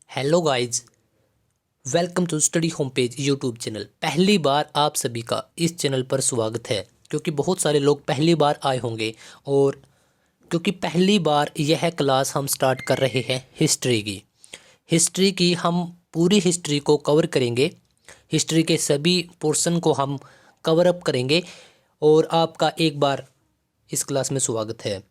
Hello guys, welcome to study home page YouTube channel. पहली बार आप सभी का इस चैनल पर स्वागत है क्योंकि बहुत सारे लोग पहली बार आए होंगे। और क्योंकि पहली बार यह क्लास हम स्टार्ट कर रहे हैं हिस्ट्री की हम पूरी हिस्ट्री को कवर करेंगे। हिस्ट्री के सभी पोर्शन को हम कवर अप करेंगे और आपका एक बार इस क्लास में स्वागत है।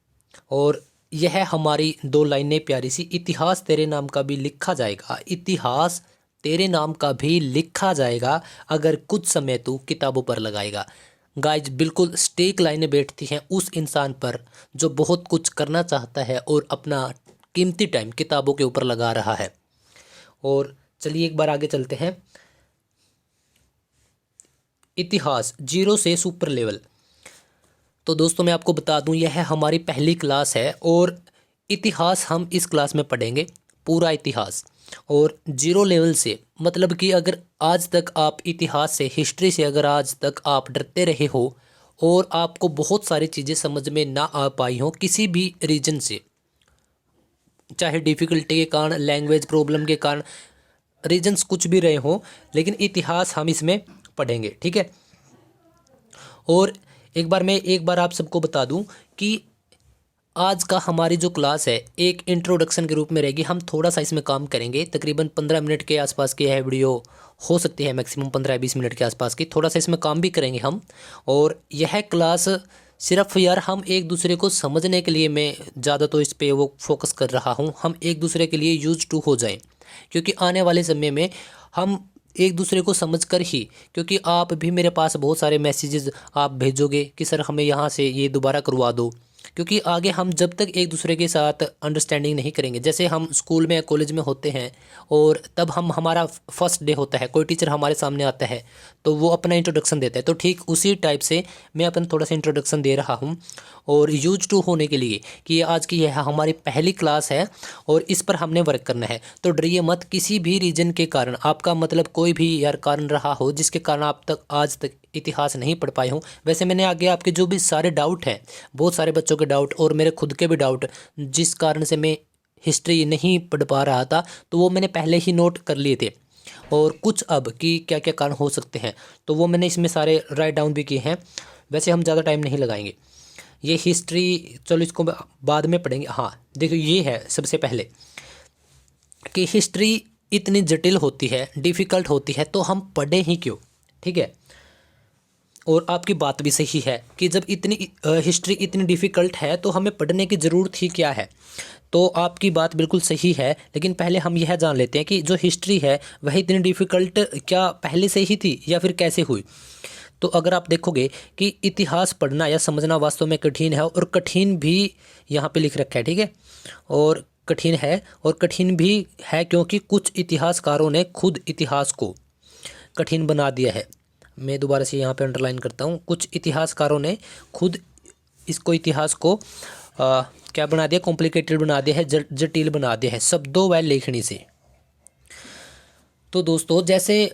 और यह हमारी दो लाइनें प्यारी सी, इतिहास तेरे नाम का भी लिखा जाएगा, इतिहास तेरे नाम का भी लिखा जाएगा अगर कुछ समय तू किताबों पर लगाएगा। गाइज, बिल्कुल स्टेक लाइनें बैठती हैं उस इंसान पर जो बहुत कुछ करना चाहता है और अपना कीमती टाइम किताबों के ऊपर लगा रहा है। और चलिए एक बार आगे चलते हैं। इतिहास जीरो से सुपर लेवल। तो दोस्तों मैं आपको बता दूं, यह हमारी पहली क्लास है और इतिहास हम इस क्लास में पढ़ेंगे, पूरा इतिहास। और जीरो लेवल से मतलब कि अगर आज तक आप इतिहास से, हिस्ट्री से अगर आज तक आप डरते रहे हो और आपको बहुत सारी चीज़ें समझ में ना आ पाई हो किसी भी रीजन से, चाहे डिफ़िकल्टी के कारण, लैंग्वेज प्रॉब्लम के कारण, रीजन्स कुछ भी रहे हो, लेकिन इतिहास हम इसमें पढ़ेंगे, ठीक है। और एक बार आप सबको बता दूं कि आज का हमारी जो क्लास है एक इंट्रोडक्शन के रूप में रहेगी। हम थोड़ा सा इसमें काम करेंगे, तकरीबन 15 मिनट के आसपास की यह वीडियो हो सकती है, मैक्सिमम 15-20 मिनट के आसपास की। थोड़ा सा इसमें काम भी करेंगे हम। और यह क्लास सिर्फ यार हम एक दूसरे को समझने के लिए, मैं ज़्यादा तो इस पे वो फोकस कर रहा हूँ, हम एक दूसरे के लिए यूज टू हो जाएं, क्योंकि आने वाले समय में हम एक दूसरे को समझकर ही, क्योंकि आप भी मेरे पास बहुत सारे मैसेजेस आप भेजोगे कि सर हमें यहाँ से ये दोबारा करवा दो, क्योंकि आगे हम जब तक एक दूसरे के साथ अंडरस्टैंडिंग नहीं करेंगे, जैसे हम स्कूल में या कॉलेज में होते हैं और तब हमारा फर्स्ट डे होता है, कोई टीचर हमारे सामने आता है तो वो अपना इंट्रोडक्शन देता है, तो ठीक उसी टाइप से मैं अपना थोड़ा सा इंट्रोडक्शन दे रहा हूँ और यूज टू होने के लिए कि आज की यह हमारी पहली क्लास है और इस पर हमने वर्क करना है। तो डरिए मत, किसी भी रीजन के कारण, आपका मतलब कोई भी यार कारण रहा हो जिसके कारण आप तक आज तक इतिहास नहीं पढ़ पाए हों। वैसे मैंने आगे आपके जो भी सारे डाउट हैं, बहुत सारे बच्चों के डाउट और मेरे खुद के भी डाउट, जिस कारण से मैं हिस्ट्री नहीं पढ़ पा रहा था, तो वो मैंने पहले ही नोट कर लिए थे। और कुछ अब कि क्या क्या कारण हो सकते हैं तो वो मैंने इसमें सारे राइट डाउन भी किए हैं। वैसे हम ज़्यादा टाइम नहीं लगाएंगे, ये हिस्ट्री चलो इसको बाद में पढ़ेंगे। हाँ देखो, ये है सबसे पहले कि हिस्ट्री इतनी जटिल होती है, डिफ़िकल्ट होती है, तो हम पढ़ें ही क्यों, ठीक है। और आपकी बात भी सही है कि जब इतनी हिस्ट्री इतनी डिफ़िकल्ट है तो हमें पढ़ने की ज़रूरत ही क्या है। तो आपकी बात बिल्कुल सही है, लेकिन पहले हम यह जान लेते हैं कि जो हिस्ट्री है वह इतनी डिफ़िकल्ट क्या पहले से ही थी या फिर कैसे हुई। तो अगर आप देखोगे कि इतिहास पढ़ना या समझना वास्तव में कठिन है, और कठिन भी यहाँ पे लिख रखा है, ठीक है। और कठिन है, और कठिन भी है क्योंकि कुछ इतिहासकारों ने खुद इतिहास को कठिन बना दिया है। मैं दोबारा से यहाँ पे अंडरलाइन करता हूँ, कुछ इतिहासकारों ने खुद इसको, इतिहास को क्या बना दिया, कॉम्प्लिकेटेड बना दिया है, जटिल बना दिया है शब्दों व लेखनी से। तो दोस्तों जैसे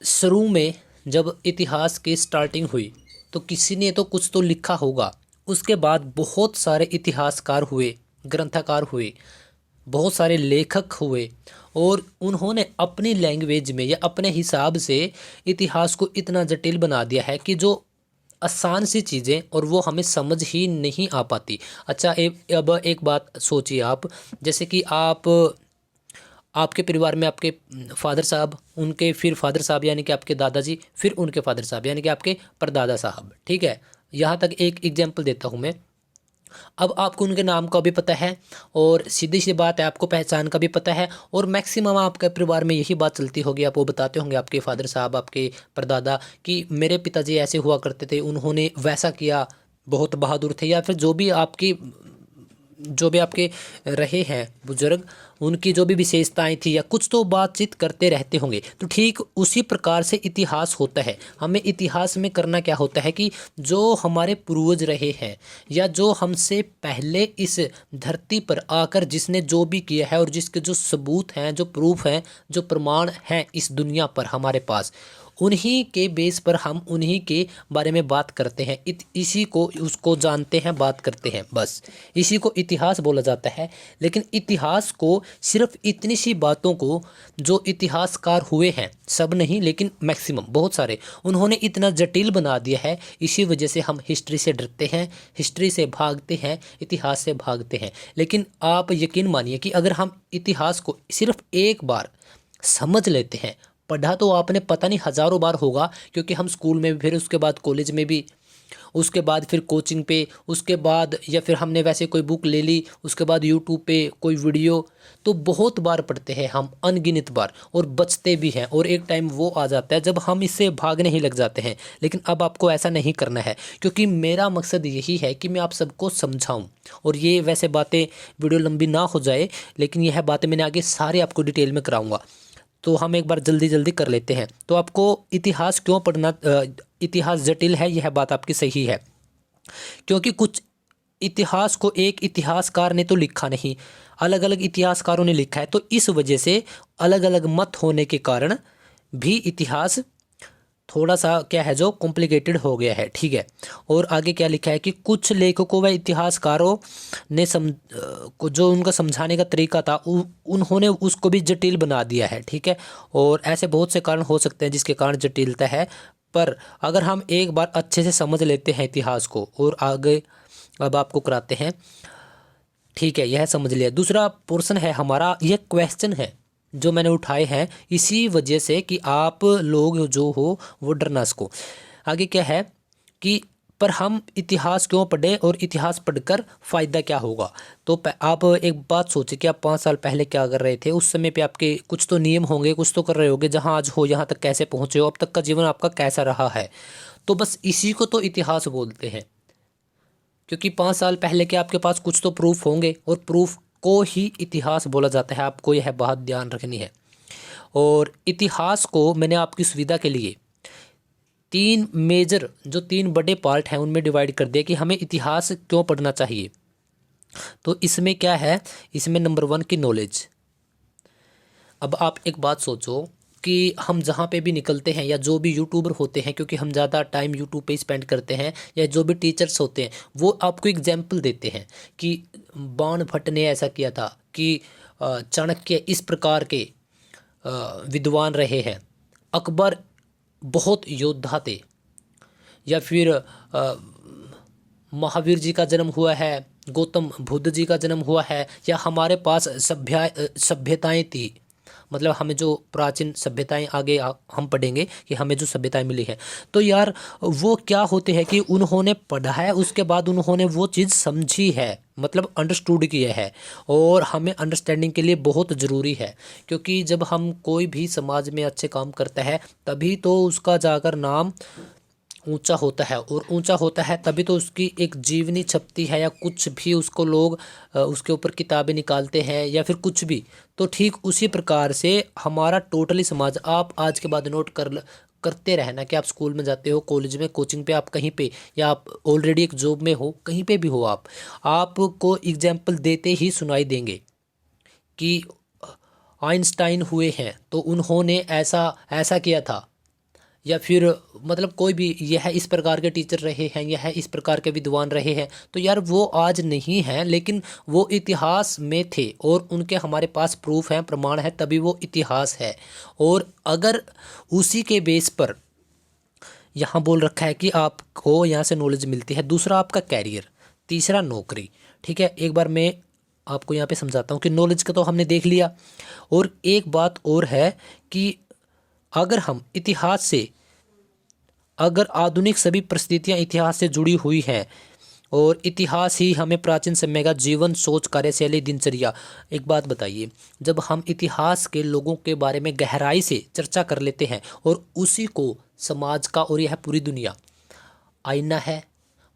शुरू में जब इतिहास की स्टार्टिंग हुई तो किसी ने तो कुछ तो लिखा होगा, उसके बाद बहुत सारे इतिहासकार हुए, ग्रंथकार हुए, बहुत सारे लेखक हुए और उन्होंने अपनी लैंग्वेज में या अपने हिसाब से इतिहास को इतना जटिल बना दिया है कि जो आसान सी चीज़ें और वो हमें समझ ही नहीं आ पाती। अच्छा अब एक बात सोचिए आप, जैसे कि आपके परिवार में आपके फादर साहब, उनके फिर फादर साहब यानी कि आपके दादाजी, फिर उनके फादर साहब यानी कि आपके परदादा साहब, ठीक है। यहाँ तक एक एग्जाम्पल देता हूँ मैं। अब आपको उनके नाम का भी पता है और सीधी सी बात है आपको पहचान का भी पता है, और मैक्सिमम आपके परिवार में यही बात चलती होगी, आप वो बताते होंगे आपके फादर साहब, आपके परदादा, कि मेरे पिताजी ऐसे हुआ करते थे, उन्होंने वैसा किया, बहुत बहादुर थे, या फिर जो भी आपके रहे हैं बुजुर्ग, उनकी जो भी विशेषताएं थी या कुछ तो बातचीत करते रहते होंगे। तो ठीक उसी प्रकार से इतिहास होता है। हमें इतिहास में करना क्या होता है कि जो हमारे पूर्वज रहे हैं या जो हमसे पहले इस धरती पर आकर जिसने जो भी किया है और जिसके जो सबूत हैं, जो प्रूफ हैं, जो प्रमाण हैं इस दुनिया पर हमारे पास, उन्हीं के बेस पर हम उन्हीं के बारे में बात करते हैं, इसी को उसको जानते हैं, बात करते हैं, बस इसी को इतिहास बोला जाता है। लेकिन इतिहास को सिर्फ इतनी सी बातों को जो इतिहासकार हुए हैं, सब नहीं लेकिन मैक्सिमम बहुत सारे, उन्होंने इतना जटिल बना दिया है। इसी वजह से हम हिस्ट्री से डरते हैं, हिस्ट्री से भागते हैं, इतिहास से भागते हैं। लेकिन आप यकीन मानिए कि अगर हम इतिहास को सिर्फ एक बार समझ लेते हैं, पढ़ा तो आपने पता नहीं हज़ारों बार होगा, क्योंकि हम स्कूल में भी, फिर उसके बाद कॉलेज में भी, उसके बाद फिर कोचिंग पे, उसके बाद या फिर हमने वैसे कोई बुक ले ली, उसके बाद यूट्यूब पे कोई वीडियो, तो बहुत बार पढ़ते हैं हम, अनगिनत बार, और बचते भी हैं। और एक टाइम वो आ जाता है जब हम इससे भागने ही लग जाते हैं। लेकिन अब आपको ऐसा नहीं करना है, क्योंकि मेरा मकसद यही है कि मैं आप सबको समझाऊं। और ये वैसे बातें, वीडियो लंबी ना हो जाए, लेकिन यह बातें मैंने आगे सारे आपको डिटेल में कराऊंगा। तो हम एक बार जल्दी जल्दी कर लेते हैं। तो आपको इतिहास क्यों पढ़ना, इतिहास जटिल है, यह बात आपकी सही है, क्योंकि कुछ इतिहास को एक इतिहासकार ने तो लिखा नहीं, अलग अलग इतिहासकारों ने लिखा है। तो इस वजह से अलग अलग मत होने के कारण भी इतिहास थोड़ा सा क्या है, जो कॉम्प्लिकेटेड हो गया है, ठीक है। और आगे क्या लिखा है कि कुछ लेखकों व इतिहासकारों ने जो उनका समझाने का तरीका था, उन्होंने उसको भी जटिल बना दिया है, ठीक है। और ऐसे बहुत से कारण हो सकते हैं जिसके कारण जटिलता है, पर अगर हम एक बार अच्छे से समझ लेते हैं इतिहास को, और आगे अब आपको कराते हैं, ठीक है, यह समझ लिया। दूसरा पोर्शन है हमारा, यह क्वेश्चन है जो मैंने उठाए हैं इसी वजह से कि आप लोग जो हो वो डरना सको। आगे क्या है कि पर हम इतिहास क्यों पढ़े और इतिहास पढ़कर फ़ायदा क्या होगा। तो आप एक बात सोचिए कि आप 5 साल पहले क्या कर रहे थे। उस समय पे आपके कुछ तो नियम होंगे, कुछ तो कर रहे होंगे, जहाँ आज हो, यहाँ तक कैसे पहुँचे हो, अब तक का जीवन आपका कैसा रहा है। तो बस इसी को तो इतिहास बोलते हैं, क्योंकि 5 साल पहले के आपके पास कुछ तो प्रूफ होंगे, और प्रूफ को ही इतिहास बोला जाता है। आपको यह बात ध्यान रखनी है। और इतिहास को मैंने आपकी सुविधा के लिए 3 मेजर, जो 3 बड़े पार्ट हैं, उनमें डिवाइड कर दिया कि हमें इतिहास क्यों पढ़ना चाहिए। तो इसमें क्या है, इसमें नंबर 1 की नॉलेज। अब आप एक बात सोचो कि हम जहाँ पे भी निकलते हैं, या जो भी यूट्यूबर होते हैं, क्योंकि हम ज़्यादा टाइम यूट्यूब पे स्पेंड करते हैं, या जो भी टीचर्स होते हैं, वो आपको एग्जाम्पल देते हैं कि बाणभट्ट ने ऐसा किया था, कि चाणक्य इस प्रकार के विद्वान रहे हैं, अकबर बहुत योद्धा थे, या फिर महावीर जी का जन्म हुआ है, गौतम बुद्ध जी का जन्म हुआ है, या हमारे पास सभ्यताएं थी। मतलब हमें जो प्राचीन सभ्यताएं, आगे हम पढ़ेंगे कि हमें जो सभ्यताएं मिली हैं, तो यार वो क्या होते हैं कि उन्होंने पढ़ा है, उसके बाद उन्होंने वो चीज़ समझी है, मतलब अंडरस्टूड किया है। और हमें अंडरस्टैंडिंग के लिए बहुत ज़रूरी है, क्योंकि जब हम कोई भी समाज में अच्छे काम करता है, तभी तो उसका जाकर नाम ऊंचा होता है, और ऊंचा होता है तभी तो उसकी एक जीवनी छपती है, या कुछ भी उसको लोग उसके ऊपर किताबें निकालते हैं, या फिर कुछ भी। तो ठीक उसी प्रकार से हमारा टोटली समाज, आप आज के बाद नोट करते रहना कि आप स्कूल में जाते हो, कॉलेज में, कोचिंग पे, आप कहीं पे, या आप ऑलरेडी एक जॉब में हो, कहीं पे भी हो, आपको एग्जाम्पल देते ही सुनाई देंगे कि आइंस्टाइन हुए हैं तो उन्होंने ऐसा ऐसा किया था, या फिर मतलब कोई भी, यह इस प्रकार के टीचर रहे हैं, यह इस प्रकार के विद्वान रहे हैं। तो यार वो आज नहीं हैं, लेकिन वो इतिहास में थे, और उनके हमारे पास प्रूफ हैं, प्रमाण है, तभी वो इतिहास है। और अगर उसी के बेस पर यहाँ बोल रखा है कि आपको यहाँ से नॉलेज मिलती है, दूसरा आपका कैरियर, तीसरा नौकरी, ठीक है। एक बार मैं आपको यहाँ पे समझाता हूँ कि नॉलेज का तो हमने देख लिया। और एक बात और है कि अगर हम इतिहास से, अगर आधुनिक सभी परिस्थितियाँ इतिहास से जुड़ी हुई हैं, और इतिहास ही हमें प्राचीन समय का जीवन, सोच, कार्यशैली, दिनचर्या। एक बात बताइए, जब हम इतिहास के लोगों के बारे में गहराई से चर्चा कर लेते हैं, और उसी को समाज का, और यह पूरी दुनिया आईना है,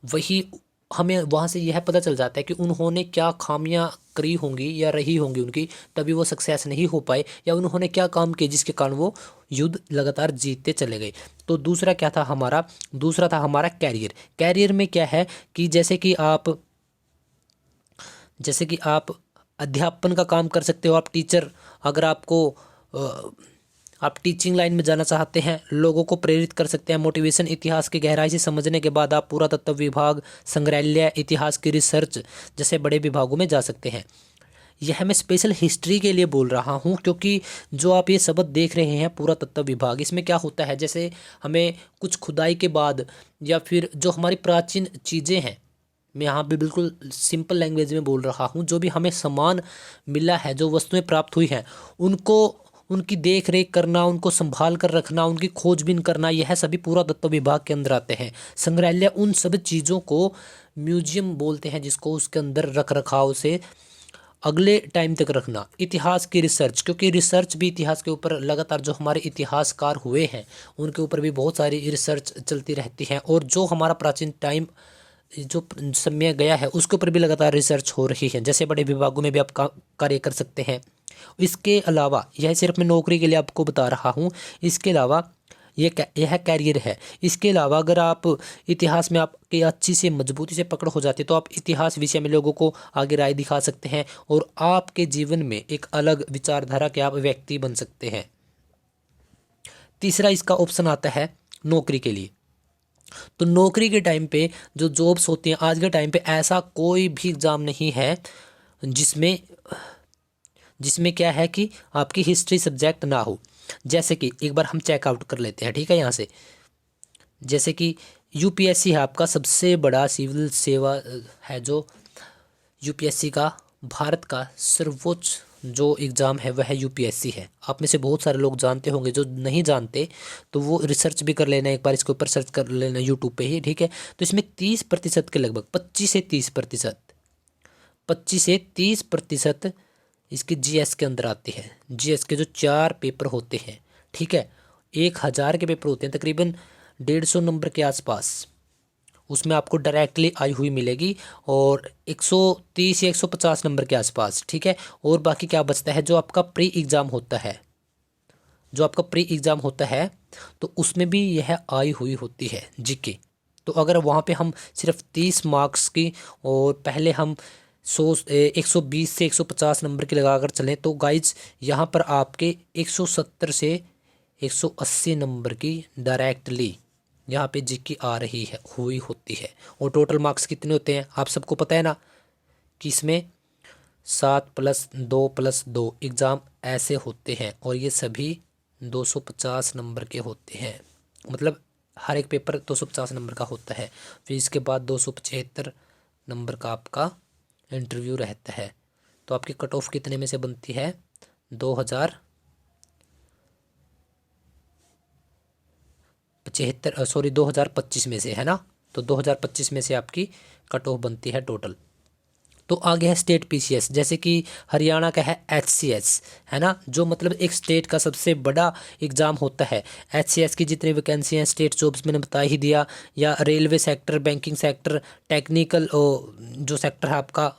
वही हमें वहाँ से यह पता चल जाता है कि उन्होंने क्या खामियां करी होंगी या रही होंगी उनकी, तभी वो सक्सेस नहीं हो पाए, या उन्होंने क्या काम किए जिसके कारण वो युद्ध लगातार जीतते चले गए। तो दूसरा क्या था हमारा, दूसरा था हमारा कैरियर। कैरियर में क्या है कि जैसे कि आप अध्यापन का काम कर सकते हो, आप टीचर, अगर आपको आप टीचिंग लाइन में जाना चाहते हैं, लोगों को प्रेरित कर सकते हैं, मोटिवेशन, इतिहास की गहराई से समझने के बाद आप पुरातत्व विभाग, संग्रहालय, इतिहास की रिसर्च जैसे बड़े विभागों में जा सकते हैं। यह मैं स्पेशल हिस्ट्री के लिए बोल रहा हूँ, क्योंकि जो आप ये शब्द देख रहे हैं पुरातत्व विभाग, इसमें क्या होता है, जैसे हमें कुछ खुदाई के बाद या फिर जो हमारी प्राचीन चीज़ें हैं, मैं यहाँ पे बिल्कुल सिंपल लैंग्वेज में बोल रहा हूँ, जो भी हमें सामान मिला है, जो वस्तुएं प्राप्त हुई हैं, उनको उनकी देख रेख करना, उनको संभाल कर रखना, उनकी खोजबीन करना, यह सभी पुरातत्व विभाग के अंदर आते हैं। संग्रहालय उन सब चीज़ों को म्यूजियम बोलते हैं, जिसको उसके अंदर रख रखाव से अगले टाइम तक रखना। इतिहास की रिसर्च, क्योंकि रिसर्च भी इतिहास के ऊपर लगातार जो हमारे इतिहासकार हुए हैं उनके ऊपर भी बहुत सारी रिसर्च चलती रहती है, और जो हमारा प्राचीन टाइम जो समय गया है उसके ऊपर भी लगातार रिसर्च हो रही है। जैसे बड़े विभागों में भी आप कार्य कर सकते हैं। इसके अलावा यह सिर्फ मैं नौकरी के लिए आपको बता रहा हूँ, इसके अलावा यह कैरियर है। इसके अलावा अगर आप इतिहास में आपकी अच्छी से मजबूती से पकड़ हो जाती है तो आप इतिहास विषय में लोगों को आगे राय दिखा सकते हैं, और आपके जीवन में एक अलग विचारधारा के आप व्यक्ति बन सकते हैं। तीसरा इसका ऑप्शन आता है नौकरी के लिए। तो नौकरी के टाइम पे जो जॉब्स होती हैं, आज के टाइम पे ऐसा कोई भी एग्ज़ाम नहीं है जिसमें क्या है कि आपकी हिस्ट्री सब्जेक्ट ना हो। जैसे कि एक बार हम चेकआउट कर लेते हैं, ठीक है, यहाँ से। जैसे कि यूपीएससी है आपका सबसे बड़ा सिविल सेवा है, जो यूपीएससी का भारत का सर्वोच्च जो एग्ज़ाम है वह यूपीएससी है। आप में से बहुत सारे लोग जानते होंगे, जो नहीं जानते तो वो रिसर्च भी कर लेना, एक बार इसके ऊपर सर्च कर लेना यूट्यूब पे ही, ठीक है। तो इसमें 30% के लगभग 25 से 30% इसकी जीएस के अंदर आती है। जीएस के जो 4 पेपर होते हैं, ठीक है, 1000 के पेपर होते हैं, तकरीबन 150 नंबर के आसपास उसमें आपको डायरेक्टली आई हुई मिलेगी, और 130 या 150 नंबर के आसपास, ठीक है। और बाकी क्या बचता है, जो आपका प्री एग्ज़ाम होता है, तो उसमें भी यह आई हुई होती है जीके। तो अगर वहाँ पे हम सिर्फ 30 मार्क्स की और पहले हम 120 से 150 नंबर की लगाकर चलें, तो गाइज यहाँ पर आपके 170 से 180 नंबर की डायरेक्टली यहाँ पे जीके आ रही है हुई होती है। और टोटल मार्क्स कितने होते हैं आप सबको पता है ना, कि इसमें 7+2+2 एग्ज़ाम ऐसे होते हैं, और ये सभी 250 नंबर के होते हैं। मतलब हर एक पेपर 250 नंबर का होता है। फिर इसके बाद 275 नंबर का आपका इंटरव्यू रहता है। तो आपकी कट ऑफ कितने में से बनती है, 2025 में से, है ना। तो 2025 में से आपकी कट ऑफ बनती है टोटल। तो आगे है स्टेट पीसीएस, जैसे कि हरियाणा का है एचसीएस, है ना, जो मतलब एक स्टेट का सबसे बड़ा एग्ज़ाम होता है। एचसीएस की जितनी वैकेंसी हैं, स्टेट जॉब्स मैंने बता ही दिया, या railway sector, banking sector, technical जो सेक्टर है आपका,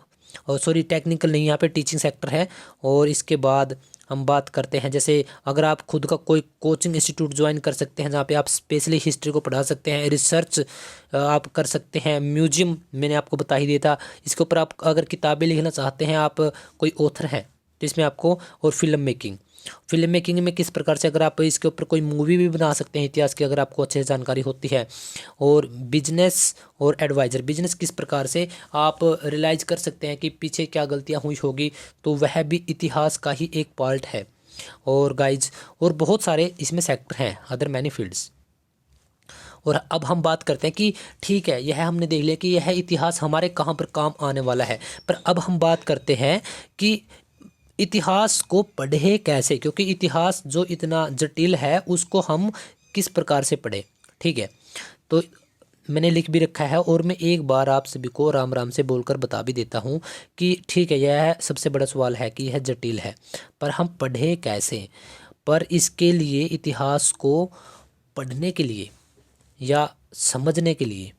टेक्निकल नहीं, यहाँ पे टीचिंग सेक्टर है। और इसके बाद हम बात करते हैं, जैसे अगर आप खुद का कोई कोचिंग इंस्टीट्यूट ज्वाइन कर सकते हैं, जहाँ पे आप स्पेशली हिस्ट्री को पढ़ा सकते हैं, रिसर्च आप कर सकते हैं, म्यूजियम मैंने आपको बता ही दिया था, इसके ऊपर आप अगर किताबें लिखना चाहते हैं, आप कोई ऑथर हैं तो इसमें आपको, और फिल्म मेकिंग में किस प्रकार से अगर आप इसके ऊपर कोई मूवी भी बना सकते हैं इतिहास की, अगर आपको अच्छे से जानकारी होती है। और बिजनेस और एडवाइज़र, बिजनेस किस प्रकार से आप रियलाइज़ कर सकते हैं कि पीछे क्या गलतियां हुई होगी, तो वह भी इतिहास का ही एक पार्ट है। और गाइज और बहुत सारे इसमें सेक्टर हैं, अदर मैनी फील्ड्स। और अब हम बात करते हैं कि ठीक है, यह हमने देख लिया कि यह इतिहास हमारे कहाँ पर काम आने वाला है, पर अब हम बात करते हैं कि इतिहास को पढ़े कैसे, क्योंकि इतिहास जो इतना जटिल है उसको हम किस प्रकार से पढ़े, ठीक है। तो मैंने लिख भी रखा है, और मैं एक बार आप सभी को राम राम से बोलकर बता भी देता हूँ कि ठीक है, यह सबसे बड़ा सवाल है कि यह जटिल है, पर हम पढ़े कैसे। पर इसके लिए इतिहास को पढ़ने के लिए या समझने के लिए,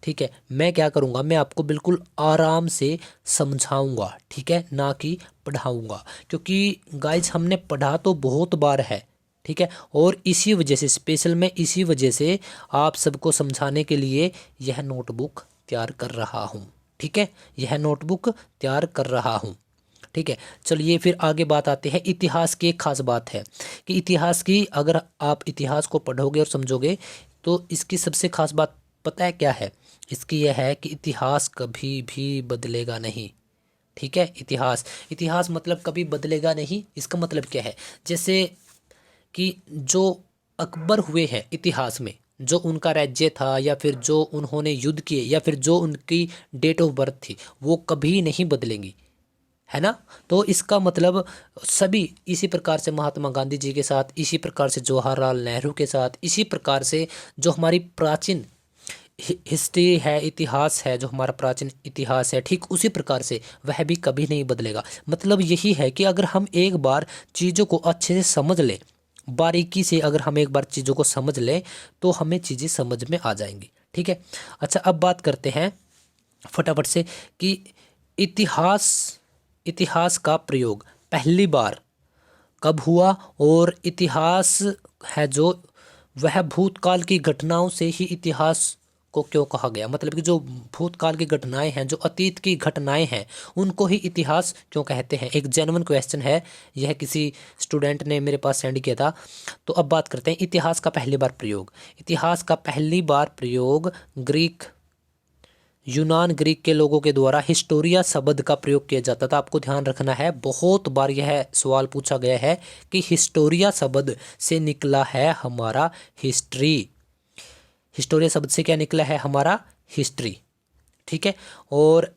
ठीक है, मैं क्या करूँगा, मैं आपको बिल्कुल आराम से समझाऊँगा, ठीक है, ना कि पढ़ाऊँगा। क्योंकि गाइज हमने पढ़ा तो बहुत बार है, ठीक है, और इसी वजह से स्पेशल मैं इसी वजह से आप सबको समझाने के लिए यह नोटबुक तैयार कर रहा हूँ, ठीक है, यह नोटबुक तैयार कर रहा हूँ। ठीक है। चलिए फिर आगे बात आते हैं इतिहास की। एक खास बात है कि इतिहास की, अगर आप इतिहास को पढ़ोगे और समझोगे तो इसकी सबसे खास बात पता है क्या है? इसकी यह है कि इतिहास कभी भी बदलेगा नहीं। ठीक है। इतिहास, इतिहास मतलब कभी बदलेगा नहीं। इसका मतलब क्या है? जैसे कि जो अकबर हुए हैं इतिहास में, जो उनका राज्य था या फिर जो उन्होंने युद्ध किए या फिर जो उनकी डेट ऑफ बर्थ थी, वो कभी नहीं बदलेंगी, है ना। तो इसका मतलब सभी इसी प्रकार से महात्मा गांधी जी के साथ, इसी प्रकार से जवाहरलाल नेहरू के साथ, इसी प्रकार से जो हमारी प्राचीन हिस्ट्री है, इतिहास है, जो हमारा प्राचीन इतिहास है, ठीक उसी प्रकार से वह भी कभी नहीं बदलेगा। मतलब यही है कि अगर हम एक बार चीज़ों को अच्छे से समझ लें, बारीकी से अगर हम एक बार चीज़ों को समझ लें तो हमें चीज़ें समझ में आ जाएंगी। ठीक है। अच्छा, अब बात करते हैं फटाफट से कि इतिहास इतिहास का प्रयोग पहली बार कब हुआ, और इतिहास है जो वह भूतकाल की घटनाओं से ही इतिहास को क्यों कहा गया। मतलब कि जो भूतकाल की घटनाएं हैं, जो अतीत की घटनाएं हैं, उनको ही इतिहास क्यों कहते हैं। एक जेन्युइन क्वेश्चन है, यह किसी स्टूडेंट ने मेरे पास सेंड किया था। तो अब बात करते हैं इतिहास का पहली बार प्रयोग। इतिहास का पहली बार प्रयोग यूनान ग्रीक के लोगों के द्वारा हिस्टोरिया शब्द का प्रयोग किया जाता था। आपको ध्यान रखना है, बहुत बार यह सवाल पूछा गया है कि हिस्टोरिया शब्द से निकला है हमारा हिस्ट्री। हिस्टोरिया शब्द से क्या निकला है? हमारा हिस्ट्री। ठीक है। और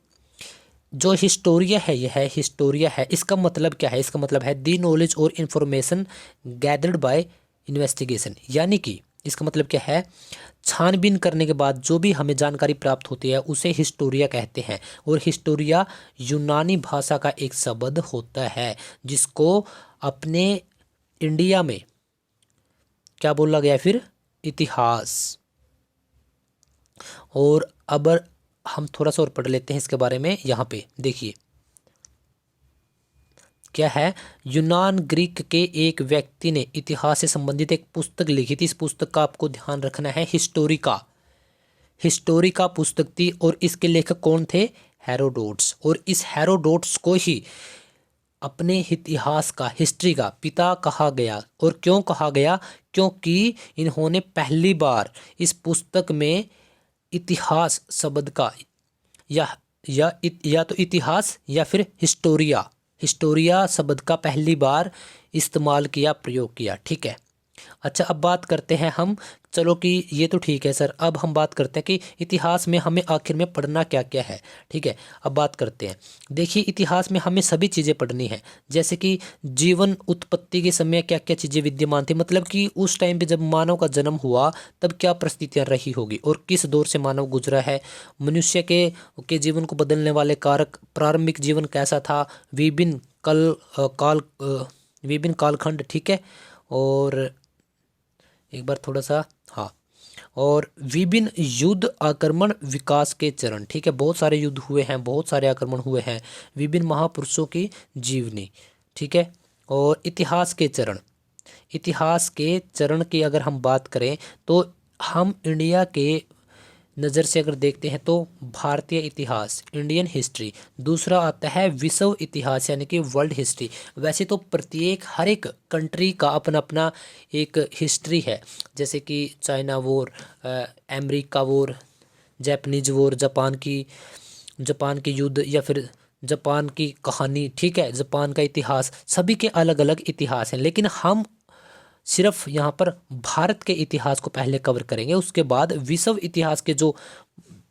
जो हिस्टोरिया है, यह हिस्टोरिया है, इसका मतलब क्या है? इसका मतलब है दी नॉलेज और इंफॉर्मेशन गैदर्ड बाय इन्वेस्टिगेशन। यानी कि इसका मतलब क्या है? छानबीन करने के बाद जो भी हमें जानकारी प्राप्त होती है उसे हिस्टोरिया कहते हैं। और हिस्टोरिया यूनानी भाषा का एक शब्द होता है जिसको अपने इंडिया में क्या बोला गया? फिर इतिहास। और अब हम थोड़ा सा और पढ़ लेते हैं इसके बारे में। यहाँ पे देखिए क्या है। यूनान ग्रीक के एक व्यक्ति ने इतिहास से संबंधित एक पुस्तक लिखी थी। इस पुस्तक का आपको ध्यान रखना है, हिस्टोरिका। हिस्टोरिका पुस्तक थी और इसके लेखक कौन थे? हेरोडोट्स। और इस हेरोडोट्स को ही अपने इतिहास का, हिस्ट्री का पिता कहा गया। और क्यों कहा गया? क्योंकि इन्होंने पहली बार इस पुस्तक में इतिहास शब्द का या तो इतिहास या फिर हिस्टोरिया शब्द का पहली बार इस्तेमाल किया, प्रयोग किया। ठीक है। अच्छा, अब बात करते हैं हम। चलो कि ये तो ठीक है सर, अब हम बात करते हैं कि इतिहास में हमें आखिर में पढ़ना क्या क्या है। ठीक है। अब बात करते हैं। देखिए, इतिहास में हमें सभी चीज़ें पढ़नी है, जैसे कि जीवन उत्पत्ति के समय क्या क्या चीज़ें विद्यमान थी। मतलब कि उस टाइम पे जब मानव का जन्म हुआ तब क्या परिस्थितियाँ रही होगी और किस दौर से मानव गुजरा है। मनुष्य के जीवन को बदलने वाले कारक, प्रारंभिक जीवन कैसा था, विभिन्न कालखंड। ठीक है। और एक बार थोड़ा सा, हाँ, और विभिन्न युद्ध, आक्रमण, विकास के चरण। ठीक है। बहुत सारे युद्ध हुए हैं, बहुत सारे आक्रमण हुए हैं, विभिन्न महापुरुषों की जीवनी। ठीक है। और इतिहास के चरण की अगर हम बात करें तो हम इंडिया के नज़र से अगर देखते हैं तो भारतीय इतिहास, इंडियन हिस्ट्री। दूसरा आता है विश्व इतिहास यानी कि वर्ल्ड हिस्ट्री। वैसे तो प्रत्येक हर एक कंट्री का अपना अपना एक हिस्ट्री है, जैसे कि China war, America war, Japanese war, Japan की युद्ध, या फिर जापान की कहानी। ठीक है। जापान का इतिहास, सभी के अलग अलग इतिहास हैं, लेकिन हम सिर्फ यहाँ पर भारत के इतिहास को पहले कवर करेंगे। उसके बाद विश्व इतिहास के जो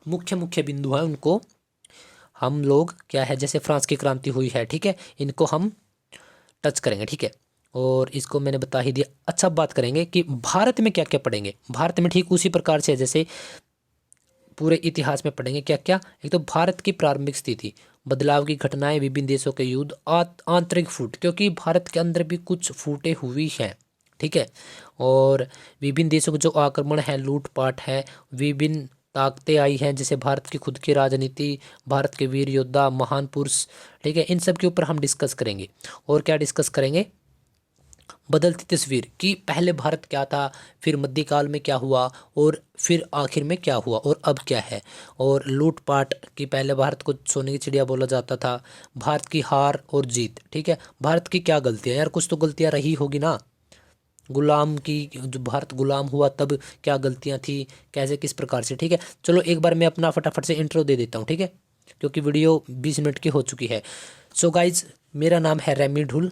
मुख्य मुख्य बिंदु हैं उनको हम लोग क्या है, जैसे फ्रांस की क्रांति हुई है, ठीक है, इनको हम टच करेंगे। ठीक है। और इसको मैंने बता ही दिया। अच्छा, बात करेंगे कि भारत में क्या क्या पढ़ेंगे। भारत में ठीक उसी प्रकार से जैसे पूरे इतिहास में पढ़ेंगे क्या क्या। एक तो भारत की प्रारंभिक स्थिति, बदलाव की घटनाएं, विभिन्न देशों के युद्ध, आंतरिक फूट, क्योंकि भारत के अंदर भी कुछ फूटें हुई हैं। ठीक है। और विभिन्न देशों के जो आक्रमण है, लूटपाट है, विभिन्न ताकतें आई हैं, जैसे भारत की खुद की राजनीति, भारत के वीर योद्धा, महान पुरुष। ठीक है। इन सब के ऊपर हम डिस्कस करेंगे। और क्या डिस्कस करेंगे? बदलती तस्वीर कि पहले भारत क्या था, फिर मध्यकाल में क्या हुआ, और फिर आखिर में क्या हुआ और अब क्या है। और लूटपाट कि पहले भारत को सोने की चिड़िया बोला जाता था। भारत की हार और जीत, ठीक है। भारत की क्या गलतियाँ यार, कुछ तो गलतियाँ रही होगी ना। गुलाम की, जो भारत गुलाम हुआ तब क्या गलतियाँ थी, कैसे किस प्रकार से, ठीक है। चलो एक बार मैं अपना फटाफट से इंट्रो दे देता हूँ, ठीक है, क्योंकि वीडियो 20 मिनट की हो चुकी है। सो गाइज, मेरा नाम है रेमी ढुल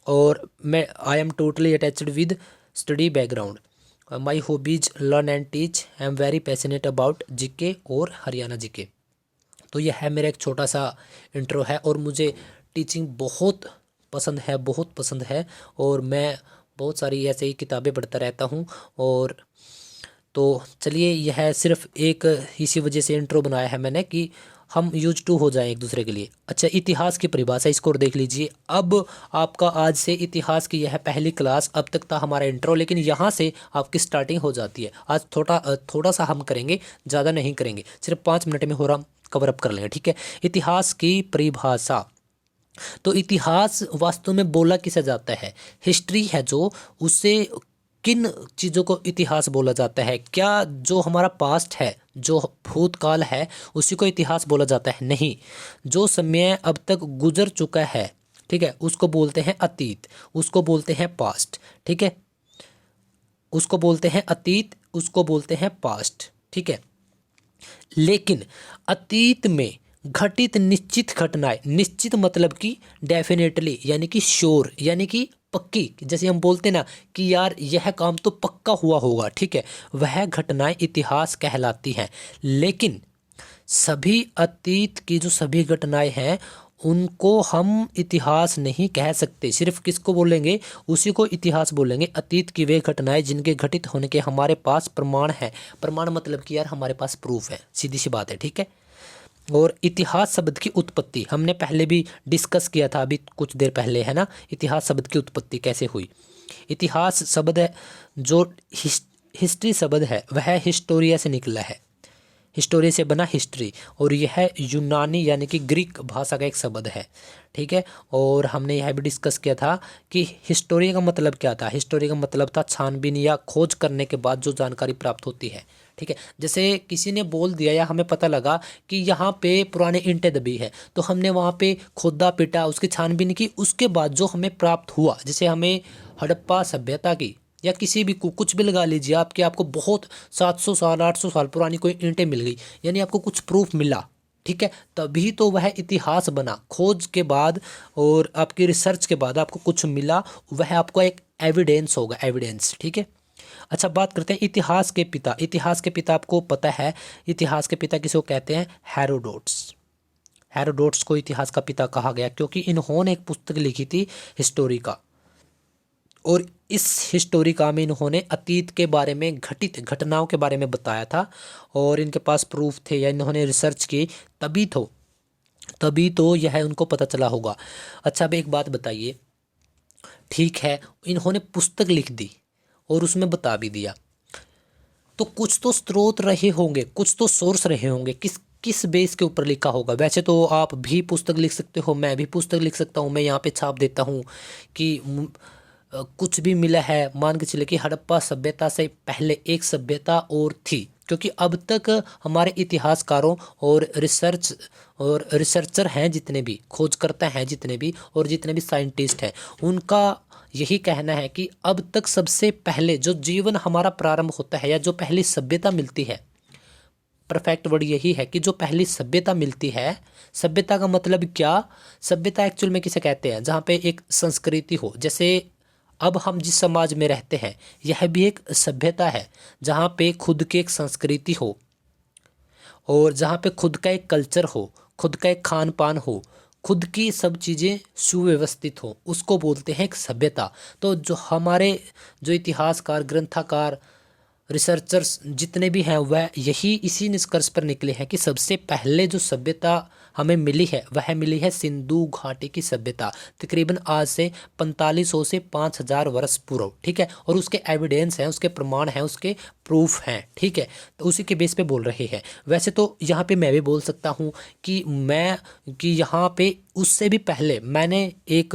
और मैं I am totally attached with study background. My hobbies learn and teach. I am very passionate about GK और हरियाणा जीके। तो यह है मेरा एक छोटा सा इंट्रो है और मुझे टीचिंग बहुत पसंद है, बहुत पसंद है। और मैं बहुत सारी ऐसे ही किताबें पढ़ता रहता हूँ। और तो चलिए, यह सिर्फ एक इसी वजह से इंट्रो बनाया है मैंने कि हम यूज टू हो जाएं एक दूसरे के लिए। अच्छा, इतिहास की परिभाषा इसको और देख लीजिए। अब आपका आज से इतिहास की यह पहली क्लास। अब तक था हमारा इंट्रो, लेकिन यहाँ से आपकी स्टार्टिंग हो जाती है। आज थोड़ा सा हम करेंगे, ज़्यादा नहीं करेंगे, सिर्फ 5 मिनट में हो रहा कवर अप कर लेंगे, ठीक है। इतिहास की परिभाषा। तो इतिहास वास्तव में बोला किसे जाता है, हिस्ट्री है जो, उससे किन चीज़ों को इतिहास बोला जाता है। क्या जो हमारा पास्ट है, जो भूतकाल है, उसी को इतिहास बोला जाता है? नहीं। जो समय अब तक गुजर चुका है, ठीक है, उसको बोलते हैं अतीत, उसको बोलते हैं पास्ट, ठीक है। उसको बोलते हैं अतीत, उसको बोलते हैं पास्ट, ठीक है। लेकिन अतीत में घटित निश्चित घटनाएं, निश्चित मतलब कि डेफिनेटली, यानी कि श्योर, यानी कि पक्की, जैसे हम बोलते ना कि यार यह काम तो पक्का हुआ होगा, ठीक है, वह घटनाएं इतिहास कहलाती हैं। लेकिन सभी अतीत की जो सभी घटनाएं हैं, उनको हम इतिहास नहीं कह सकते। सिर्फ किसको बोलेंगे, उसी को इतिहास बोलेंगे। अतीत की वे घटनाएं जिनके घटित होने के हमारे पास प्रमाण है। प्रमाण मतलब कि यार हमारे पास प्रूफ है, सीधी सी बात है, ठीक है। और इतिहास शब्द की उत्पत्ति हमने पहले भी डिस्कस किया था, अभी कुछ देर पहले, है ना। इतिहास शब्द की उत्पत्ति कैसे हुई। इतिहास शब्द है जो हिस्ट्री शब्द है, वह हिस्टोरिया से निकला है, हिस्टोरी से बना हिस्ट्री। और यह यूनानी यानी कि ग्रीक भाषा का एक शब्द है, ठीक है। और हमने यह भी डिस्कस किया था कि हिस्टोरी का मतलब क्या था। हिस्टोरी का मतलब था छानबीन या खोज करने के बाद जो जानकारी प्राप्त होती है, ठीक है। जैसे किसी ने बोल दिया या हमें पता लगा कि यहाँ पे पुराने ईंटें दबी है, तो हमने वहाँ पे खोदा पीटा, उसकी छानबीन की, उसके बाद जो हमें प्राप्त हुआ, जैसे हमें हड़प्पा सभ्यता की या किसी भी कुछ भी लगा लीजिए, आपको बहुत 700 साल 800 साल पुरानी कोई ईंटें मिल गई, यानी आपको कुछ प्रूफ मिला, ठीक है, तभी तो वह इतिहास बना। खोज के बाद और आपकी रिसर्च के बाद आपको कुछ मिला, वह आपको एक एविडेंस होगा, एविडेंस, ठीक है। अच्छा, बात करते हैं इतिहास के पिता। इतिहास के पिता आपको पता है, इतिहास के पिता किसको कहते हैं? हेरोडोट्स। हेरोडोट्स को इतिहास का पिता कहा गया क्योंकि इन्होंने एक पुस्तक लिखी थी हिस्टोरी का। और इस हिस्टोरिका में इन्होंने अतीत के बारे में घटित घटनाओं के बारे में बताया था और इनके पास प्रूफ थे या इन्होंने रिसर्च की, तभी तो यह उनको पता चला होगा। अच्छा, अब एक बात बताइए, ठीक है, इन्होंने पुस्तक लिख दी और उसमें बता भी दिया, तो कुछ तो स्रोत रहे होंगे, कुछ तो सोर्स रहे होंगे, किस बेस के ऊपर लिखा होगा। वैसे तो आप भी पुस्तक लिख सकते हो, मैं भी पुस्तक लिख सकता हूँ, मैं यहाँ पे छाप देता हूँ कि कुछ भी मिला है, मान के चले कि हड़प्पा सभ्यता से पहले एक सभ्यता और थी। क्योंकि अब तक हमारे इतिहासकारों और रिसर्चर हैं, जितने भी खोजकर्ता हैं, जितने भी और जितने भी साइंटिस्ट हैं, उनका यही कहना है कि अब तक सबसे पहले जो जीवन हमारा प्रारंभ होता है या जो पहली सभ्यता मिलती है, परफेक्ट वर्ड यही है कि जो पहली सभ्यता मिलती है। सभ्यता का मतलब क्या? सभ्यता एक्चुअल में किसे कहते हैं? जहाँ पे एक संस्कृति हो। जैसे अब हम जिस समाज में रहते हैं, यह भी एक सभ्यता है, जहाँ पे खुद की एक संस्कृति हो और जहाँ पे खुद का एक कल्चर हो, खुद का एक खान पान हो, खुद की सब चीज़ें सुव्यवस्थित हो, उसको बोलते हैं एक सभ्यता। तो जो इतिहासकार, ग्रंथकार, रिसर्चर्स जितने भी हैं, वह यही इसी निष्कर्ष पर निकले हैं कि सबसे पहले जो सभ्यता हमें मिली है वह मिली है सिंधु घाटी की सभ्यता, तकरीबन आज से 4500 से 5000 वर्ष पूर्व। ठीक है, और उसके एविडेंस हैं, उसके प्रमाण हैं, उसके प्रूफ हैं। ठीक है, तो उसी के बेस पे बोल रहे हैं। वैसे तो यहाँ पे मैं भी बोल सकता हूँ कि यहाँ पे उससे भी पहले मैंने एक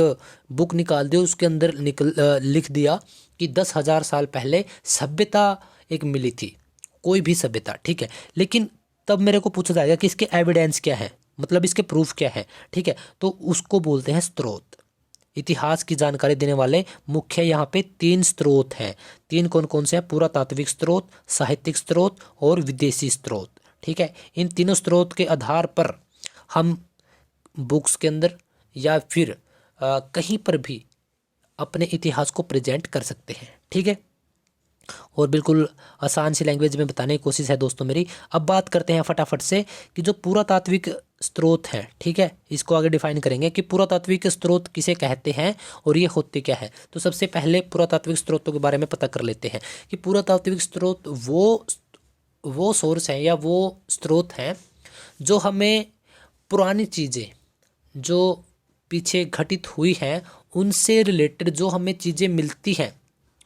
बुक निकाल दी, उसके अंदर लिख दिया कि 10,000 साल पहले सभ्यता एक मिली थी, कोई भी सभ्यता। ठीक है, लेकिन तब मेरे को पूछा जाएगा कि इसके एविडेंस क्या है, मतलब इसके प्रूफ क्या है। ठीक है, तो उसको बोलते हैं स्रोत। इतिहास की जानकारी देने वाले मुख्य यहाँ पे 3 स्रोत हैं। 3 कौन कौन से हैं? पुरातात्विक स्रोत, साहित्यिक स्रोत और विदेशी स्रोत। ठीक है, इन तीनों स्रोत के आधार पर हम बुक्स के अंदर या फिर कहीं पर भी अपने इतिहास को प्रेजेंट कर सकते हैं। ठीक है, और बिल्कुल आसान सी लैंग्वेज में बताने की कोशिश है दोस्तों मेरी। अब बात करते हैं फटाफट से कि जो पुरातात्विक स्रोत हैं, ठीक है, इसको आगे डिफाइन करेंगे कि पुरातात्विक स्रोत किसे कहते हैं और ये होते क्या है। तो सबसे पहले पुरातात्विक स्रोतों के बारे में पता कर लेते हैं कि पुरातात्विक स्रोत वो सोर्स हैं या वो स्रोत हैं जो हमें पुरानी चीज़ें जो पीछे घटित हुई हैं उनसे रिलेटेड जो हमें चीज़ें मिलती हैं,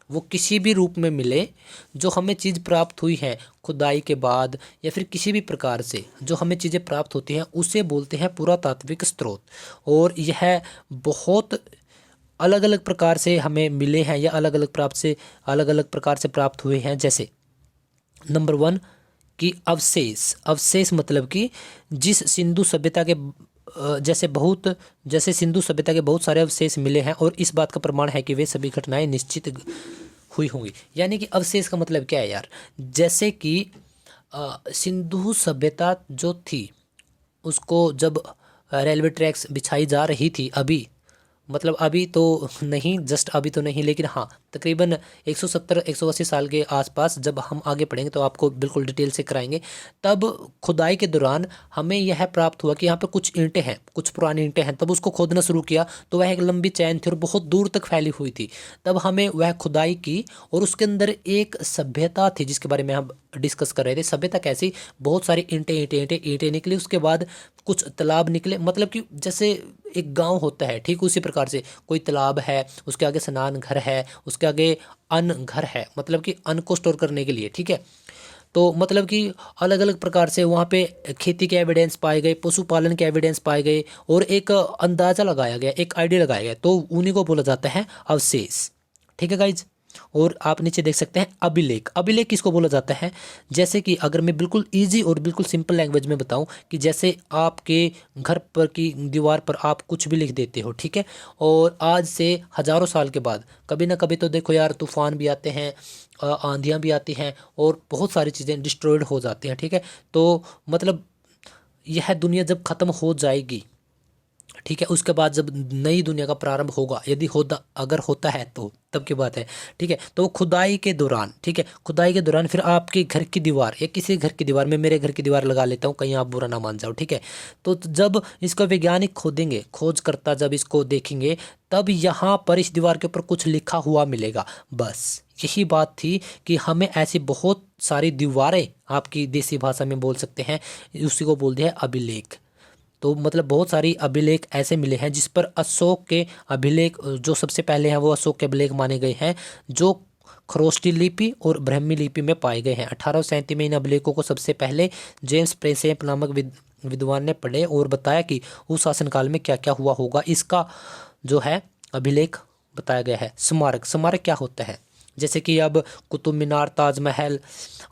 वो किसी भी रूप में मिले, जो हमें चीज़ प्राप्त हुई है खुदाई के बाद या फिर किसी भी प्रकार से जो हमें चीज़ें प्राप्त होती हैं, उसे बोलते हैं पुरातात्विक स्रोत। और यह बहुत अलग अलग प्रकार से हमें मिले हैं या अलग अलग प्रकार से प्राप्त हुए हैं। जैसे नंबर 1 कि अवशेष मतलब कि जिस सिंधु सभ्यता के जैसे सिंधु सभ्यता के बहुत सारे अवशेष मिले हैं और इस बात का प्रमाण है कि वे सभी घटनाएं निश्चित हुई होंगी। यानी कि अवशेष का मतलब क्या है यार? जैसे कि सिंधु सभ्यता जो थी उसको जब रेलवे ट्रैक्स बिछाई जा रही थी, अभी तो नहीं, जस्ट अभी तो नहीं, लेकिन हाँ तकरीबन 170-180 साल के आसपास जब हम आगे पढ़ेंगे तो आपको बिल्कुल डिटेल से कराएंगे। तब खुदाई के दौरान हमें यह प्राप्त हुआ कि यहाँ पे कुछ ईंटें हैं, कुछ पुरानी ईंटें हैं। तब उसको खोदना शुरू किया तो वह एक लंबी चैन थी और बहुत दूर तक फैली हुई थी। तब हमें वह खुदाई की और उसके अंदर एक सभ्यता थी जिसके बारे में हम डिस्कस कर रहे थे। सभ्यता कैसी? बहुत सारी ईंटें निकली, उसके बाद कुछ तालाब निकले, मतलब कि जैसे एक गांव होता है, ठीक उसी प्रकार से कोई तालाब है, उसके आगे स्नान घर है, उसके आगे अन्न घर है, मतलब कि अन्न को स्टोर करने के लिए। ठीक है, तो मतलब कि अलग अलग प्रकार से वहाँ पे खेती के एविडेंस पाए गए, पशुपालन के एविडेंस पाए गए और एक अंदाज़ा लगाया गया, एक आइडिया लगाया गया, तो उन्हीं को बोला जाता है अवशेष। ठीक है गाइज, और आप नीचे देख सकते हैं अभिलेख किसको बोला जाता है? जैसे कि अगर मैं बिल्कुल इजी और बिल्कुल सिंपल लैंग्वेज में बताऊं कि जैसे आपके घर पर की दीवार पर आप कुछ भी लिख देते हो, ठीक है, और आज से हज़ारों साल के बाद कभी ना कभी तो देखो यार तूफान भी आते हैं, आंधियाँ भी आती हैं और बहुत सारी चीज़ें डिस्ट्रॉयड हो जाती हैं। ठीक है, तो मतलब यह दुनिया जब ख़त्म हो जाएगी, ठीक है, उसके बाद जब नई दुनिया का प्रारंभ होगा, अगर होता है तो तब की बात है। ठीक है, तो खुदाई के दौरान, ठीक है, खुदाई के दौरान फिर आपके घर की दीवार या किसी घर की दीवार में, मेरे घर की दीवार लगा लेता हूँ, कहीं आप बुरा ना मान जाओ। ठीक है, तो जब इसको वैज्ञानिक खोदेंगे, खोजकर्ता जब इसको देखेंगे, तब यहाँ पर इस दीवार के ऊपर कुछ लिखा हुआ मिलेगा। बस यही बात थी कि हमें ऐसी बहुत सारी दीवारें, आपकी देसी भाषा में बोल सकते हैं, उसी को बोलते हैं अभिलेख। तो मतलब बहुत सारी अभिलेख ऐसे मिले हैं जिस पर अशोक के अभिलेख जो सबसे पहले हैं वो अशोक के अभिलेख माने गए हैं, जो खरोष्टी लिपि और ब्राह्मी लिपि में पाए गए हैं। 1837 में इन अभिलेखों को सबसे पहले जेम्स प्रेसेप नामक विद्वान ने पढ़े और बताया कि उस शासनकाल में क्या क्या हुआ होगा। इसका जो है अभिलेख बताया गया है। स्मारक क्या होता है? जैसे कि अब कुतुब मीनार, ताजमहल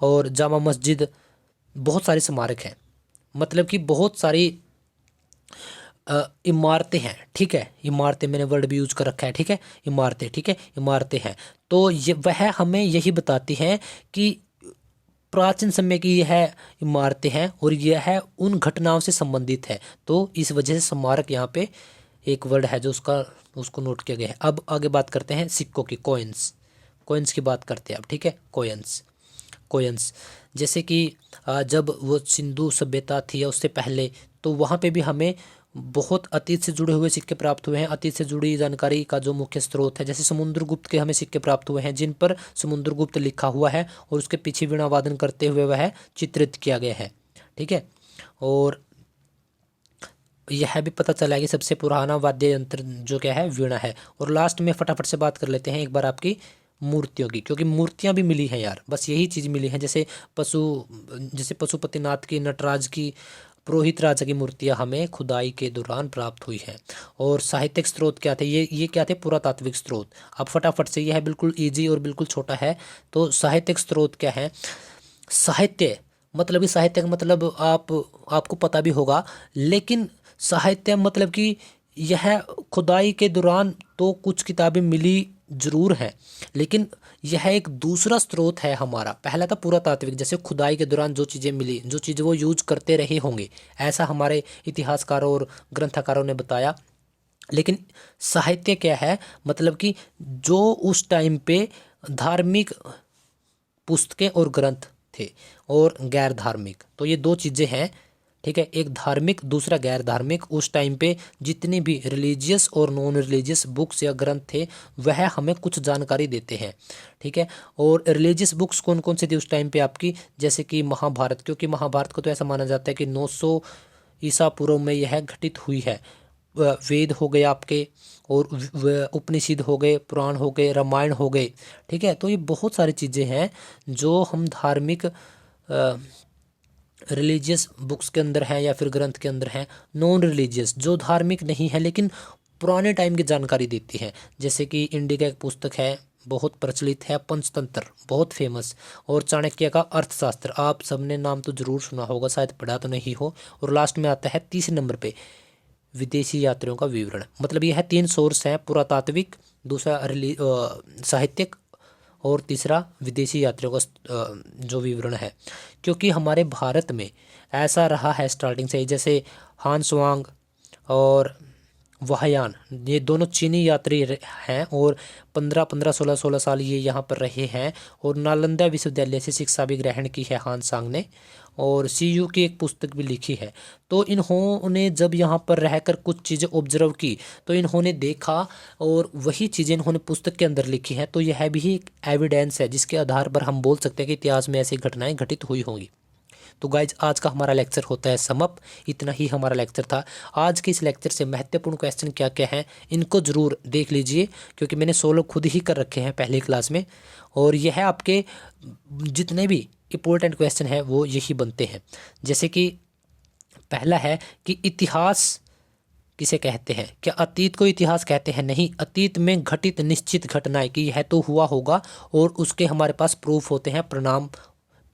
और जामा मस्जिद, बहुत सारे स्मारक हैं, मतलब कि बहुत सारी इमारतें हैं। ठीक है, इमारतें, मैंने वर्ड भी यूज कर रखा है। ठीक है, इमारतें, ठीक है, इमारतें हैं। तो ये वह हमें यही बताती हैं कि प्राचीन समय की यह इमारतें हैं और यह उन घटनाओं से संबंधित है। तो इस वजह से स्मारक यहाँ पे एक वर्ड है जो उसको नोट किया गया है। अब आगे बात करते हैं सिक्कों की, कॉइन्स की बात करते हैं अब। ठीक है, कॉइन्स जैसे कि जब वो सिंधु सभ्यता थी या उससे पहले, तो वहाँ पे भी हमें बहुत अतीत से जुड़े हुए सिक्के प्राप्त हुए हैं। अतीत से जुड़ी जानकारी का जो मुख्य स्रोत है, जैसे समुद्रगुप्त के हमें सिक्के प्राप्त हुए हैं जिन पर समुद्रगुप्त लिखा हुआ है और उसके पीछे वीणा वादन करते हुए वह चित्रित किया गया है। ठीक है, और यह भी पता चला कि सबसे पुराना वाद्य यंत्र जो क्या है वीणा है। और लास्ट में फटाफट से बात कर लेते हैं एक बार आपकी मूर्तियों की, क्योंकि मूर्तियां भी मिली हैं यार, बस यही चीज़ मिली है। जैसे पशुपतिनाथ की, नटराज की, पुरोहित राजा की मूर्तियां हमें खुदाई के दौरान प्राप्त हुई हैं। और साहित्यिक स्रोत क्या थे, ये क्या थे, पुरातात्विक स्रोत। अब फटाफट से, यह है बिल्कुल इजी और बिल्कुल छोटा है। तो साहित्यिक स्रोत क्या है? साहित्य मतलब कि साहित्य का मतलब आपको पता भी होगा, लेकिन साहित्य मतलब कि यह खुदाई के दौरान तो कुछ किताबें मिली जरूर हैं, लेकिन यह एक दूसरा स्रोत है हमारा। पहला था पुरातात्विक, जैसे खुदाई के दौरान जो चीज़ें मिली, जो चीज़ वो यूज करते रहे होंगे, ऐसा हमारे इतिहासकारों और ग्रंथकारों ने बताया। लेकिन साहित्य क्या है? मतलब कि जो उस टाइम पे धार्मिक पुस्तकें और ग्रंथ थे, और गैर धार्मिक, तो ये दो चीज़ें हैं, ठीक है। एक धार्मिक, दूसरा गैर धार्मिक। उस टाइम पे जितनी भी रिलीजियस और नॉन रिलीजियस बुक्स या ग्रंथ थे, वह हमें कुछ जानकारी देते हैं, ठीक है। और रिलीजियस बुक्स कौन कौन सी थी उस टाइम पे आपकी? जैसे कि महाभारत, क्योंकि महाभारत को तो ऐसा माना जाता है कि 900 ईसा पूर्व में यह घटित हुई है। वेद हो गए आपके, और उपनिषद हो गए, पुराण हो गए, रामायण हो गए, ठीक है। तो ये बहुत सारी चीज़ें हैं जो हम धार्मिक रिलीजियस बुक्स के अंदर हैं या फिर ग्रंथ के अंदर हैं। नॉन रिलीजियस जो धार्मिक नहीं है लेकिन पुराने टाइम की जानकारी देती है, जैसे कि इंडिया का एक पुस्तक है, बहुत प्रचलित है, पंचतंत्र, बहुत फेमस। और चाणक्य का अर्थशास्त्र, आप सबने नाम तो जरूर सुना होगा, शायद पढ़ा तो नहीं हो। और लास्ट में आता है तीसरे नंबर पे विदेशी यात्रियों का विवरण। मतलब यह तीन सोर्स हैं, पुरातात्विक, दूसरा साहित्यिक, और तीसरा विदेशी यात्रियों का जो विवरण है। क्योंकि हमारे भारत में ऐसा रहा है स्टार्टिंग से ही, जैसे हानसुआंग और वाहयान, ये दोनों चीनी यात्री हैं, और 15-15, 16-16 साल ये यहाँ पर रहे हैं, और नालंदा विश्वविद्यालय से शिक्षा भी ग्रहण की है हानसांग ने, और सीयू की एक पुस्तक भी लिखी है। तो इन्होंने जब यहाँ पर रहकर कुछ चीज़ें ऑब्जर्व की, तो इन्होंने देखा, और वही चीज़ें इन्होंने पुस्तक के अंदर लिखी है। तो यह भी एक एविडेंस है जिसके आधार पर हम बोल सकते हैं कि इतिहास में ऐसी घटनाएं घटित हुई होंगी। तो गाइज, आज का हमारा लेक्चर होता है समअप। इतना ही हमारा लेक्चर था। आज के इस लेक्चर से महत्वपूर्ण क्वेश्चन क्या क्या हैं, इनको ज़रूर देख लीजिए, क्योंकि मैंने सोलो खुद ही कर रखे हैं पहली क्लास में। और यह आपके जितने भी इम्पोर्टेंट क्वेश्चन हैं वो यही बनते हैं। जैसे कि पहला है कि इतिहास किसे कहते हैं? क्या अतीत को इतिहास कहते हैं? नहीं, अतीत में घटित निश्चित घटनाएं कि यह तो हुआ होगा, और उसके हमारे पास प्रूफ होते हैं, परिणाम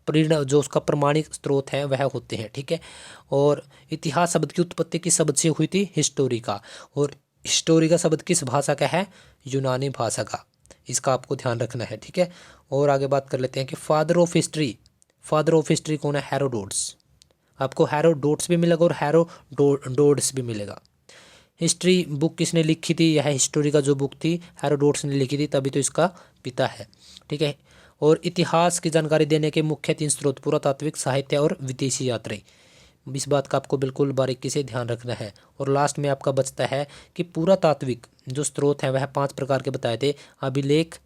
जो उसका प्रमाणिक स्रोत है वह होते हैं, ठीक है। और इतिहास शब्द की उत्पत्ति किस शब्द से हुई थी? हिस्टोरी का। और हिस्टोरी का शब्द किस भाषा का है? यूनानी भाषा का। इसका आपको ध्यान रखना है, ठीक है। और आगे बात कर लेते हैं कि फादर ऑफ हिस्ट्री कौन है? हेरोडोट्स। आपको हेरोडोट्स भी मिलेगा और हेरोडोट्स भी मिलेगा। हिस्ट्री बुक किसने लिखी थी? यह हिस्टोरी का जो बुक थी हेरोडोट्स ने लिखी थी, तभी तो इसका पिता है, ठीक है। और इतिहास की जानकारी देने के मुख्य 3 स्रोत, पुरातात्विक, साहित्य और विदेशी यात्री। इस बात का आपको बिल्कुल बारीकी से ध्यान रखना है। और लास्ट में आपका बचता है कि पुरातात्विक जो स्रोत हैं वह 5 प्रकार के बताए थे: अभिलेख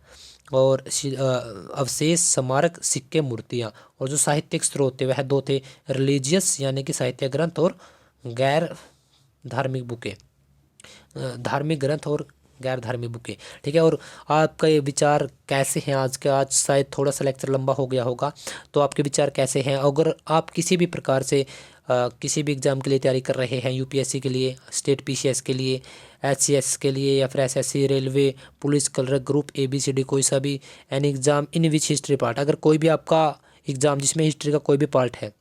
और अवशेष, स्मारक, सिक्के, मूर्तियाँ। और जो साहित्यिक स्रोत थे वह 2 थे: रिलीजियस यानी कि साहित्य ग्रंथ, और गैर धार्मिक बुकें, धार्मिक ग्रंथ और गैर धार्मिक बुकें, ठीक है। और आपका ये विचार कैसे हैं आज के? आज शायद थोड़ा सा लेक्चर लंबा हो गया होगा, तो आपके विचार कैसे हैं? अगर आप किसी भी प्रकार से किसी भी एग्ज़ाम के लिए तैयारी कर रहे हैं, यूपीएससी के लिए, स्टेट पीसीएस के लिए, एचसीएस के लिए, या फिर SSC, railway, police, clerk, group A B C D, कोई सा भी any exam in which history part, अगर कोई भी आपका एग्ज़ाम जिसमें हिस्ट्री का कोई भी पार्ट है,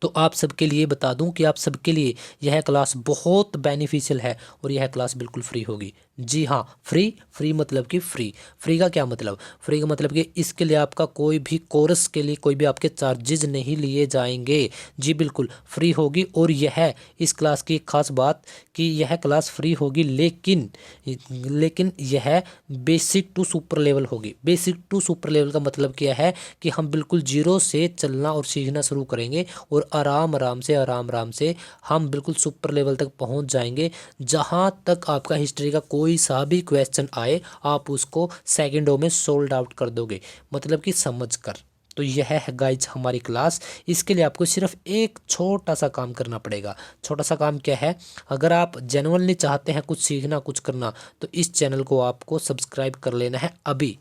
तो आप सबके लिए बता दूं कि आप सबके लिए यह क्लास बहुत बेनिफिशियल है, और यह क्लास बिल्कुल फ्री होगी। जी हाँ, फ्री मतलब कि फ्री का क्या मतलब? फ्री का मतलब कि इसके लिए आपका कोई भी कोर्स के लिए कोई भी आपके चार्जेज नहीं लिए जाएंगे। जी बिल्कुल फ्री होगी। और यह इस क्लास की एक खास बात कि यह क्लास फ्री होगी, लेकिन यह बेसिक टू सुपर लेवल होगी। बेसिक टू सुपर लेवल का मतलब क्या है? कि हम बिल्कुल जीरो से चलना और सीखना शुरू करेंगे, और आराम आराम से हम बिल्कुल सुपर लेवल तक पहुंच जाएंगे। जहां तक आपका हिस्ट्री का कोई सा भी क्वेश्चन आए, आप उसको सेकंडों में सोल्ड आउट कर दोगे, मतलब कि समझ कर, तो यह है गाइज हमारी क्लास। इसके लिए आपको सिर्फ एक छोटा सा काम करना पड़ेगा। छोटा सा काम क्या है? अगर आप जेन्युइनली चाहते हैं कुछ सीखना, कुछ करना, तो इस चैनल को आपको सब्सक्राइब कर लेना है अभी।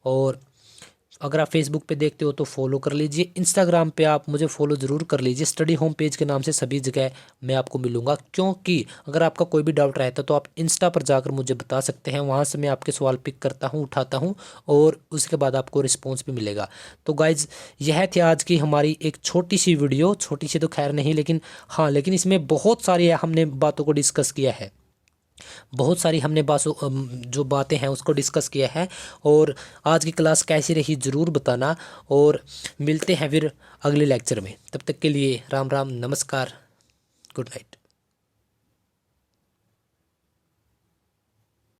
और अगर आप फेसबुक पे देखते हो तो फॉलो कर लीजिए। इंस्टाग्राम पे आप मुझे फॉलो ज़रूर कर लीजिए। स्टडी होम पेज के नाम से सभी जगह मैं आपको मिलूंगा, क्योंकि अगर आपका कोई भी डाउट रहता है तो आप इंस्टा पर जाकर मुझे बता सकते हैं। वहाँ से मैं आपके सवाल पिक करता हूँ, उठाता हूँ, और उसके बाद आपको रिस्पॉन्स भी मिलेगा। तो गाइज़, यह थी आज की हमारी एक छोटी सी वीडियो। छोटी सी तो खैर नहीं, लेकिन हाँ, लेकिन इसमें बहुत सारी हमने बातों को डिस्कस किया है। बहुत सारी हमने जो बातें हैं उसको डिस्कस किया है। और आज की क्लास कैसी रही ज़रूर बताना, और मिलते हैं फिर अगले लेक्चर में। तब तक के लिए राम राम, नमस्कार, गुड नाइट।